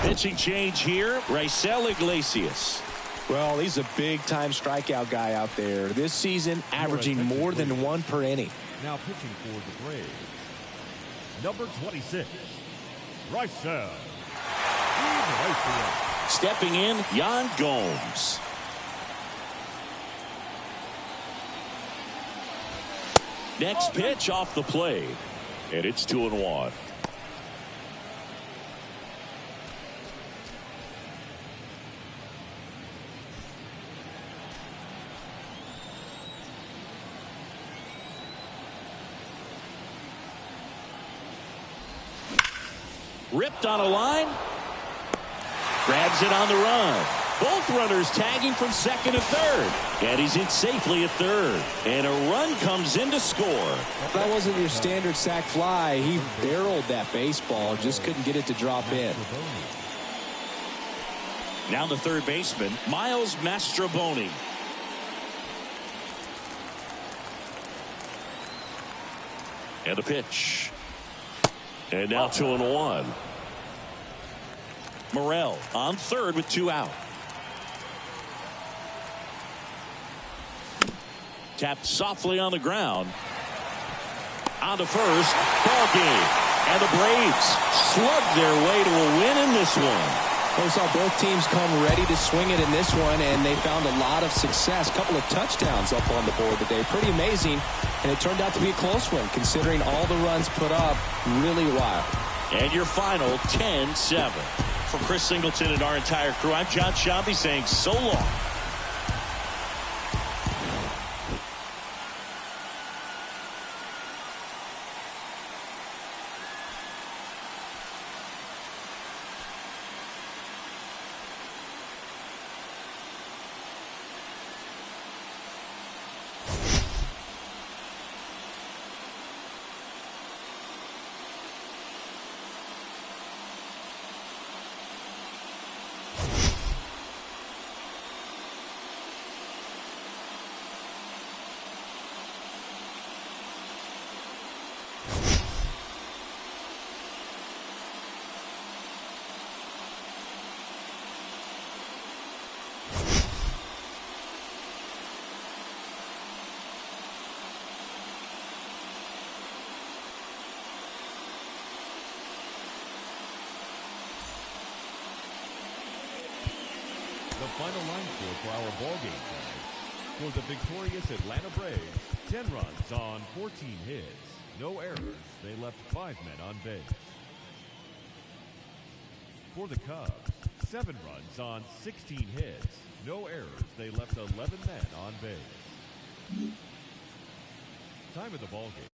Pitching change here, Raisel Iglesias. Well, he's a big-time strikeout guy out there. This season, averaging more than one per inning. Now pitching for the Braves, number 26, Raisel. Stepping in, Yan Gomes. Next pitch off the plate, and it's 2-1. Ripped on a line. Grabs it on the run. Both runners tagging from second to third. And he's in safely at third. And a run comes in to score. That wasn't your standard sac fly. He barreled that baseball. Just couldn't get it to drop in. Now the third baseman, Miles Mastrobuoni. And a pitch. And now 2-1. Morel on third with 2 out. Tapped softly on the ground. On to first. Ball game. And the Braves slug their way to a win in this one. We saw both teams come ready to swing it in this one, and they found a lot of success. A couple of touchdowns up on the board today. Pretty amazing, and it turned out to be a close one, considering all the runs put up. Really wild. And your final 10-7. For Chris Singleton and our entire crew, I'm John Shambi saying so long. The final line score for our ball game tonight. For the victorious Atlanta Braves, 10 runs on 14 hits. No errors. They left 5 men on base. For the Cubs, 7 runs on 16 hits. No errors. They left 11 men on base. Time of the ball game.